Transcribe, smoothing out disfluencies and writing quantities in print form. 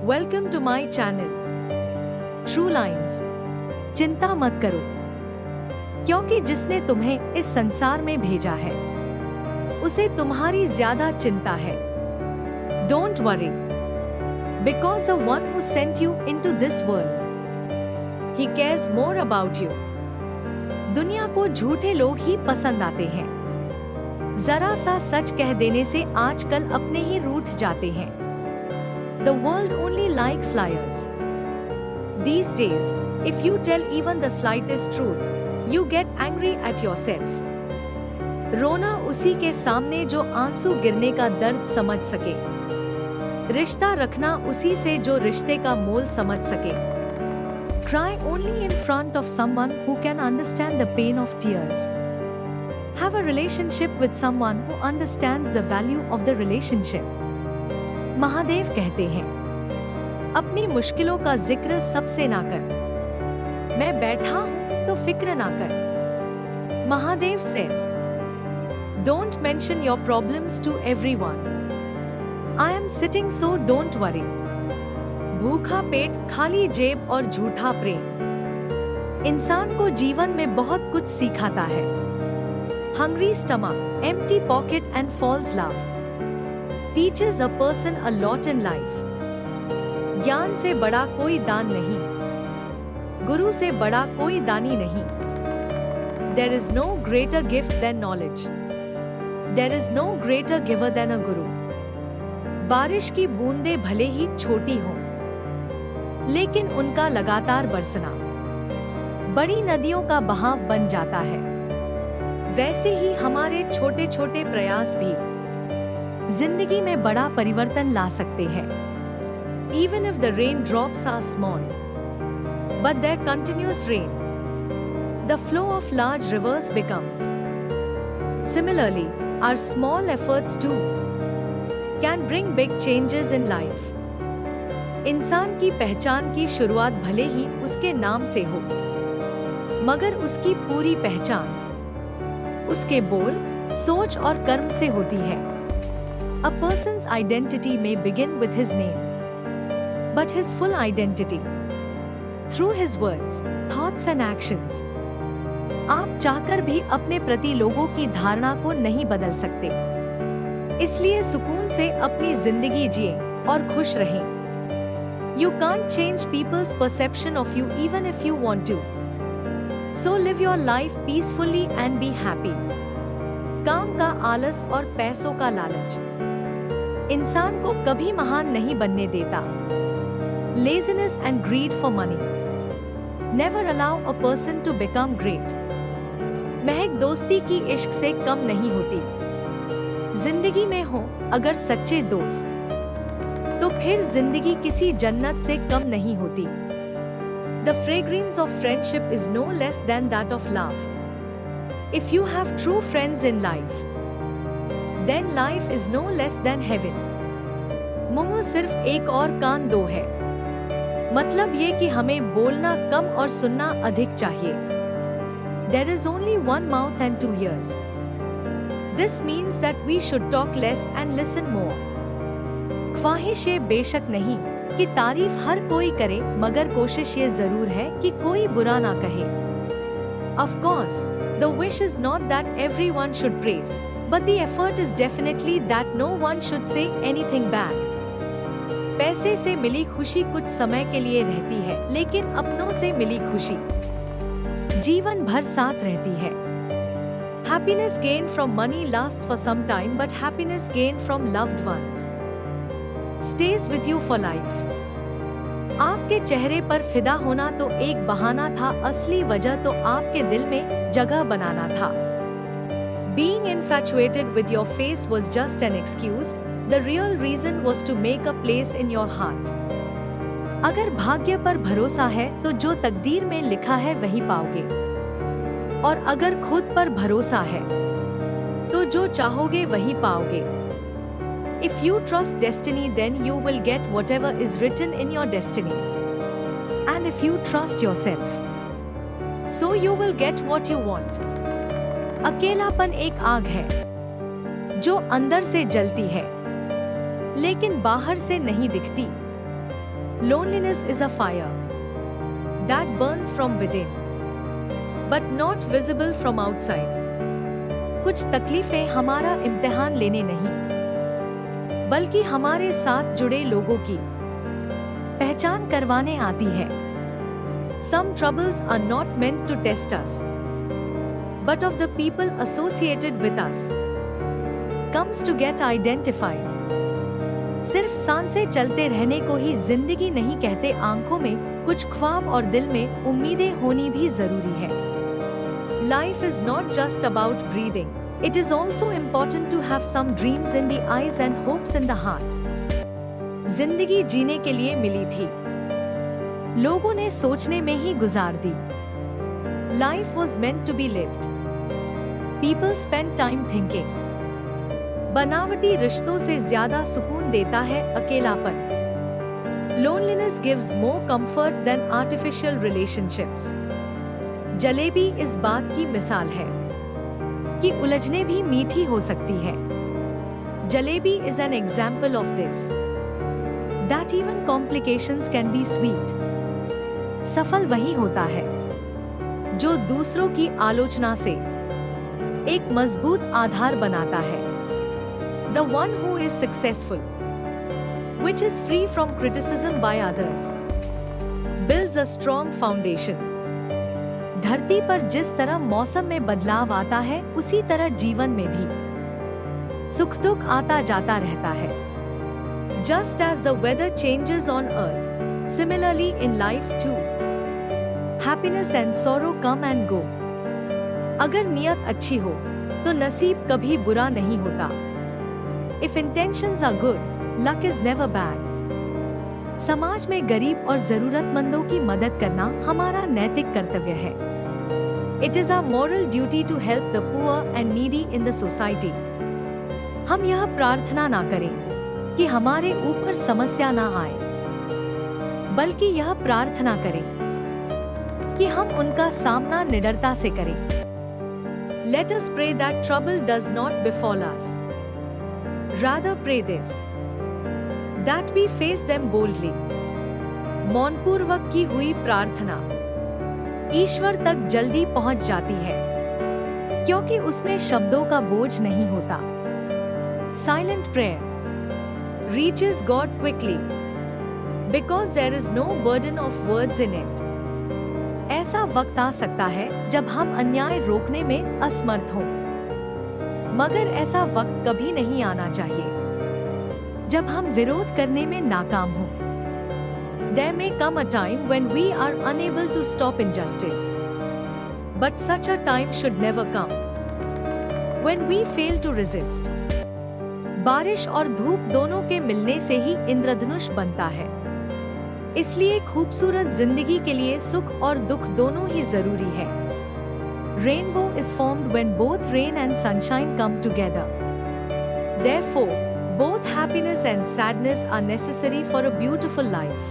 Welcome to my channel true lines. चिंता मत करो, क्योंकि जिसने तुम्हें इस संसार में भेजा है उसे तुम्हारी ज्यादा चिंता है। Don't worry, because the one who sent you into this world he cares more about you. दुनिया को झूठे लोग ही पसंद आते हैं। जरा सा सच कह देने से आजकल अपने ही रूठ जाते हैं। The world only likes liars. These days, if you tell even the slightest truth, you get angry at yourself. रोना उसी के सामने जो आंसू गिरने का दर्द समझ सके। रिश्ता रखना उसी से जो रिश्ते का मोल समझ सके। Cry only in front of someone who can understand the pain of tears. Have a relationship with someone who understands the value of the relationship. Mahadev कहते हैं, अपनी मुश्किलों का जिक्र सबसे ना कर। मैं बैठा हूं तो फिक्र ना कर। Mahadev says, Don't mention your problems to everyone. I am sitting so don't worry. भूखा पेट, खाली जेब और झूठा प्रेम इंसान को जीवन में बहुत कुछ सिखाता है। Hungry stomach, empty pocket and false love teaches a person a lot in life. ज्ञान से बड़ा कोई दान नहीं, गुरु से बड़ा कोई दानी नहीं। There is no greater gift than knowledge. There is no greater giver than a guru. बारिश की बूंदें भले ही छोटी हों, लेकिन उनका लगातार बरसना बड़ी नदियों का बहाव बन जाता है। वैसे ही हमारे छोटे छोटे प्रयास भी जिंदगी में बड़ा परिवर्तन ला सकते हैं। Even if the raindrops are small, but their continuous rain, the flow of large rivers becomes. Similarly, our small efforts too can bring big changes in life. इंसान की पहचान की शुरुआत भले ही उसके नाम से हो, मगर उसकी पूरी पहचान उसके बोल, सोच और कर्म से होती है। A person's identity may begin with his name, but his full identity through his words, thoughts and actions. आप चाहकर भी अपने प्रति लोगों की धारणा को नहीं बदल सकते। इसलिए सुकून से अपनी जिंदगी जिए और खुश रहें। You can't change people's perception of you even if you want to. So live your life peacefully and be happy. काम का आलस और पैसों का लालच इंसान को कभी महान नहीं बनने देता। Laziness and greed for money never allow a person to become great. महक दोस्ती की इश्क से कम नहीं होती। जिंदगी में हो अगर सच्चे दोस्त, तो फिर जिंदगी किसी जन्नत से कम नहीं होती। The fragrance of friendship is no less than that of love. If you have true friends in life, then life is no less than heaven. मुंह सिर्फ एक और कान दो है, मतलब ये कि हमें बोलना कम और सुनना अधिक चाहिए। There is only one mouth and two ears. This means that we should talk less and listen more. ख्वाहिश ये बेशक नहीं कि तारीफ हर कोई करे, मगर कोशिश ये जरूर है कि कोई बुरा ना कहे। Of course, the wish is not that everyone should praise, but the effort is definitely that no one should say anything bad. पैसे से मिली खुशी कुछ समय के लिए रहती है, लेकिन अपनों से मिली खुशी जीवन भर साथ रहती है। Happiness gained from money lasts for some time, but happiness gained from loved ones stays with you for life. आपके चेहरे पर फिदा होना तो एक बहाना था, असली वजह तो आपके दिल में जगह बनाना था। Being infatuated with your face was just an excuse. The real reason was to make a place in your heart. अगर भाग्य पर भरोसा है तो जो तकदीर में लिखा है वही पाओगे, और अगर खुद पर भरोसा है तो जो चाहोगे वही पाओगे। If you trust destiny, then you will get whatever is written in your destiny. And if you trust yourself, so you will get what you want. अकेलापन एक आग है जो अंदर से जलती है, लेकिन बाहर से नहीं दिखती। Loneliness is a fire that burns from within, but not visible from outside. कुछ तकलीफें हमारा इम्तिहान लेने नहीं, बल्कि हमारे साथ जुड़े लोगों की पहचान करवाने आती है. Some troubles are not meant to test us, but of the people associated with us comes to get identified. सिर्फ सांसें चलते रहने को ही जिंदगी नहीं कहते. आंखों में कुछ ख्वाब और दिल में उम्मीदें होनी भी जरूरी है. Life is not just about breathing. It is also important to have some dreams in the eyes and hopes in the heart. जिंदगी जीने के लिए मिली थी, लोगों ने सोचने में ही गुजार दी. Life was meant to be lived. People spend time thinking. बनावटी रिश्तों से ज्यादा सुकून देता है अकेलापन. Loneliness gives more comfort than artificial relationships. Jalebi इस बात की मिसाल है कि उलझने भी मीठी हो सकती है. Jalebi is an example of this. That even complications can be sweet. सफल वही होता है जो दूसरों की आलोचना से एक मजबूत आधार बनाता है. The one who is successful, which is free from criticism by others, builds a strong foundation. धरती पर जिस तरह मौसम में बदलाव आता है, उसी तरह जीवन में भी सुख दुख आता जाता रहता है. Just as the weather changes on earth, similarly in life too. Happiness and sorrow come and go. अगर नियत अच्छी हो, तो नसीब कभी बुरा नहीं होता. If intentions are good, luck is never bad. समाज में गरीब और जरूरतमंदों की मदद करना हमारा नैतिक कर्तव्य है. It is our moral duty to help the poor and needy in the society. हम यह प्रार्थना ना करें कि हमारे ऊपर समस्या ना आए, बल्कि यह प्रार्थना करें कि हम उनका सामना निडरता से करें. Let us pray that trouble does not befall us. Rather pray this, that we face them boldly. मौनपूर्वक की हुई प्रार्थना ईश्वर तक जल्दी पहुंच जाती है, क्योंकि उसमें शब्दों का बोझ नहीं होता. Silent prayer reaches God quickly because there is no burden of words in it. ऐसा वक्त आ सकता है जब हम अन्याय रोकने में असमर्थ हों, मगर ऐसा वक्त कभी नहीं आना चाहिए जब हम विरोध करने में नाकाम हों. There may come a time when we are unable to stop injustice, but such a time should never come when we fail to resist. बारिश और धूप दोनों के मिलने से ही इंद्रधनुष बनता है. इसलिए खूबसूरत जिंदगी के लिए सुख और दुख दोनों ही जरूरी है. Rainbow is formed when both rain and sunshine come together. Therefore, both happiness and sadness are necessary for a beautiful life.